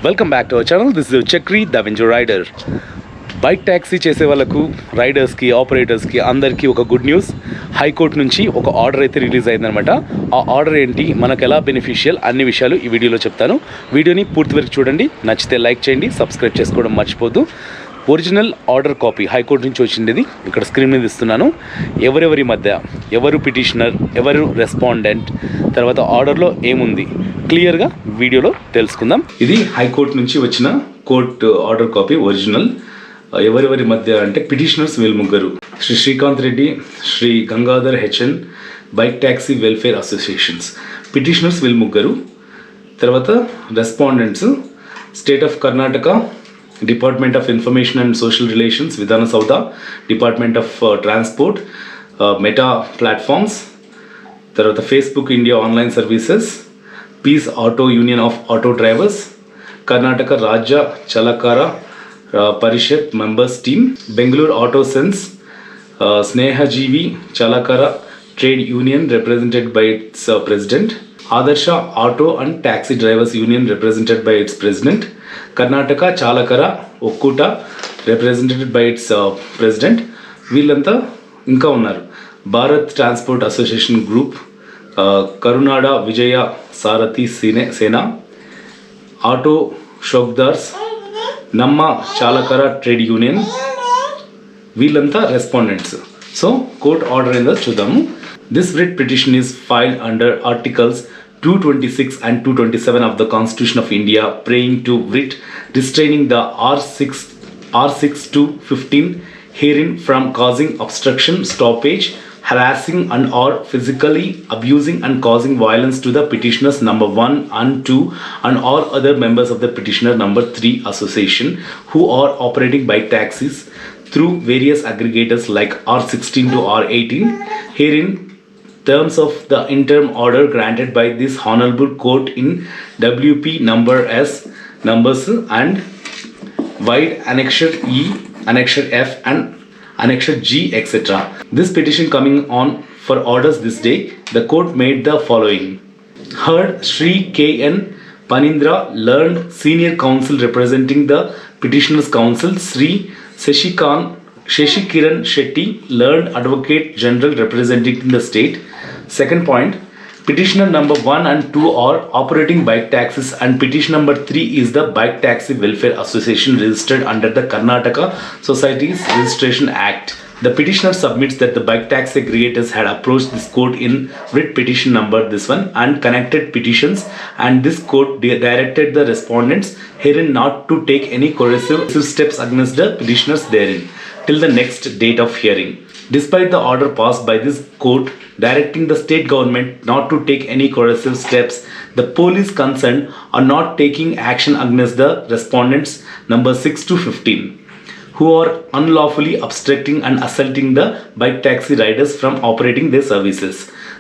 Welcome back to our channel. This is Chakri the venture rider. Bike taxi చేసే వాళ్ళకు, రైడర్స్కి, ఆపరేటర్స్కి అందరికీ ఒక గుడ్ న్యూస్. హైకోర్టు నుంచి ఒక ఆర్డర్ అయితే రిలీజ్ అయిందనమాట. ఆ ఆర్డర్ ఏంటి, మనకు ఎలా బెనిఫిషియల్, అన్ని విషయాలు ఈ వీడియోలో చెప్తాను. వీడియోని పూర్తి వరకు చూడండి. నచ్చితే లైక్ చేయండి, సబ్స్క్రైబ్ చేసుకోవడం మర్చిపోద్దు. ఒరిజినల్ ఆర్డర్ కాపీ హైకోర్టు నుంచి వచ్చింది ఇక్కడ స్క్రీన్ మీద ఇస్తున్నాను. ఎవరెవరి మధ్య, ఎవరు పిటిషనర్, ఎవరు రెస్పాండెంట్, తర్వాత ఆర్డర్లో ఏముంది క్లియర్గా వీడియోలో తెలుసుకుందాం. ఇది హైకోర్టు నుంచి వచ్చిన కోర్టు ఆర్డర్ కాపీ ఒరిజినల్. ఎవరెవరి మధ్య అంటే పిటిషనర్స్ వీళ్ళు ముగ్గురు: Shri Srikanth Reddy, Shri Gangadhar HN, bike taxi welfare associations. Petitioners వీళ్ళు ముగ్గురు. తర్వాత respondents: state of Karnataka, department of information and social relations Vidhana Soudha, department of transport, Meta platforms, తర్వాత Facebook India online services, Peace auto union of auto drivers, Karnataka Rajya Chalakara Parishat members team, Bengaluru Auto Sense, Snehajeevi Chalakara trade union represented by its president, Adarsha Auto and Taxi Drivers Union represented by its president, Karnataka Chalakara Okkuta represented by its president. వీళ్ళంతా ఇంకా ఉన్నారు. Bharat transport association group, కరునాడ విజయ సారథి సేన, auto షోక్దార్స్, నమ్మ చాలకర trade union, వీళ్ళంతా respondents. So court order ఏందో చూద్దాము. This writ petition is filed under Articles 226 and 227 of the Constitution of India, praying to writ restraining the R6 to 15 herein from causing obstruction, stoppage, harassing and or physically abusing and causing violence to the petitioners number 1 and 2 and all other members of the petitioner number 3 association who are operating bike taxis through various aggregators like R16 to R18 herein terms of the interim order granted by this honorable court in WP number S numbers and wide annexure E, annexure F and annexure G etc. This petition coming on for orders this day, the court made the following. Heard Sri K.N. Panindra, learned senior counsel representing the petitioners counsel, Sri Shashikiran Shetty, learned advocate general representing the state. Second point, petitioner number 1 and 2 are operating bike taxis and petition number 3 is the Bike Taxi Welfare Association registered under the Karnataka Societies Registration Act. The petitioner submits that the bike taxi aggregators had approached this court in writ petition number this one and connected petitions, and this court directed the respondents herein not to take any coercive steps against the petitioners therein till the next date of hearing. Despite the order passed by this court directing the state government not to take any coercive steps, the police concerned are not taking action against the respondents number 6 to 15 who are unlawfully obstructing and assaulting the bike taxi riders from operating their services.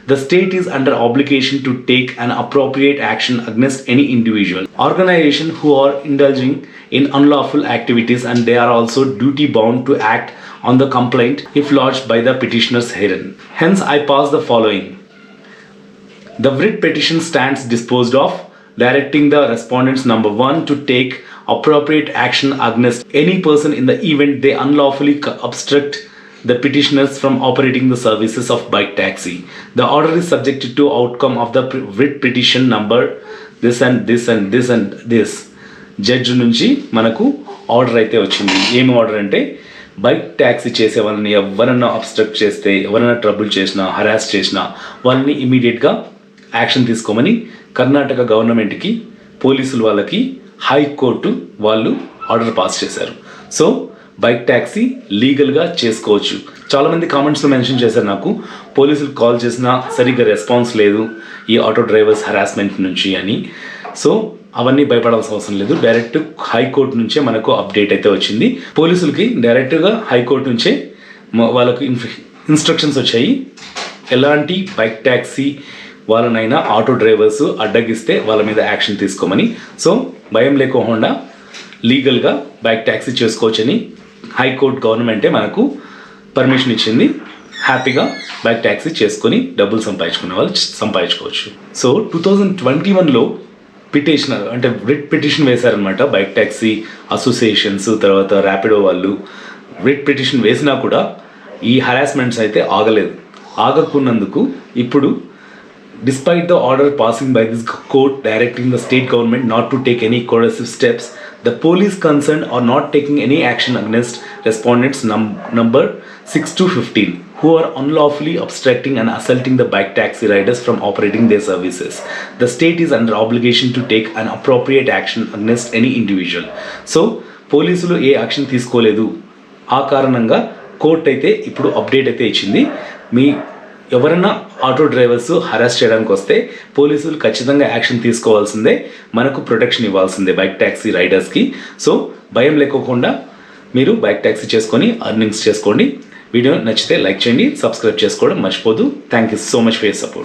The state is under obligation to take an appropriate action against any individual organization who are indulging in unlawful activities, and they are also duty bound to act on the complaint if lodged by the petitioners herein. Hence I pass the following. The writ petition stands disposed of, directing the respondents number 1 to take appropriate action against any person in the event they unlawfully obstruct the petitioners from operating the services of bike taxi. The order is subjected to outcome of the writ petition number this and this and this and this. Judge నుంచి మనకు order అయితే వచ్చింది. ఏమి order అంటే, bike taxi చేసే వాళ్ళని ఎవరన్నా obstruct చేస్తే, ఎవరైనా ట్రబుల్ చేసినా, హరాస్ చేసినా వాళ్ళని ఇమీడియట్గా యాక్షన్ తీసుకోమని కర్ణాటక గవర్నమెంట్కి, పోలీసుల వాళ్ళకి హైకోర్టు వాళ్ళు ఆర్డర్ పాస్ చేశారు. సో బైక్ ట్యాక్సీ లీగల్గా చేసుకోవచ్చు. చాలామంది కామెంట్స్లో మెన్షన్ చేశారు, నాకు పోలీసులు కాల్ చేసినా సరిగ్గా రెస్పాన్స్ లేదు ఈ ఆటో డ్రైవర్స్ హరాస్మెంట్ నుంచి అని. సో అవన్నీ భయపడాల్సిన అవసరం లేదు. డైరెక్ట్ హైకోర్టు నుంచే మనకు అప్డేట్ అయితే వచ్చింది. పోలీసులకి డైరెక్ట్గా హైకోర్టు నుంచే వాళ్ళకు ఇన్స్ట్రక్షన్స్ వచ్చాయి, ఎలాంటి బైక్ ట్యాక్సీ వాళ్ళనైనా ఆటో డ్రైవర్స్ అడ్డగిస్తే వాళ్ళ మీద యాక్షన్ తీసుకోమని. సో భయం లేకుండా లీగల్గా బైక్ ట్యాక్సీ చేసుకోవచ్చని హైకోర్టు గవర్నమెంటే మనకు పర్మిషన్ ఇచ్చింది. హ్యాపీగా బైక్ ట్యాక్సీ చేసుకొని డబ్బులు సంపాదించుకునే వాళ్ళు సంపాదించుకోవచ్చు. సో 2021లో పిటిషనర్ అంటే రిట్ పిటిషన్ వేశారనమాట బైక్ ట్యాక్సీ అసోసియేషన్స్, తర్వాత ర్యాపిడో వాళ్ళు రిట్ పిటిషన్ వేసినా కూడా ఈ హరాస్మెంట్స్ అయితే ఆగకున్నందుకు ఇప్పుడు despite the order passing by this court directing the state government not to take any coercive steps, the police concerned are not taking any action against respondents number 6 to 15 who are unlawfully obstructing and assaulting the bike taxi riders from operating their services. The state is under obligation to take an appropriate action against any individual. So, పోలీసులు ఏ action తీసుకోలేదు. ఆ కారణంగా court అయితే ఇప్పుడు update అయితే ఇచ్చింది. మీ ఎవరైనా auto drivers harass చేయడానికి వస్తే పోలీసులు ఖచ్చితంగా యాక్షన్ తీసుకోవాల్సిందే, మనకు ప్రొటెక్షన్ ఇవ్వాల్సిందే బైక్ ట్యాక్సీ రైడర్స్కి. సో భయం లేకోకుండా మీరు బైక్ ట్యాక్సీ చేసుకొని అర్నింగ్స్ చేసుకోండి. వీడియో నచ్చితే లైక్ చేయండి, సబ్స్క్రైబ్ చేసుకోవడం మర్చిపోదు. Thank you so much for your support.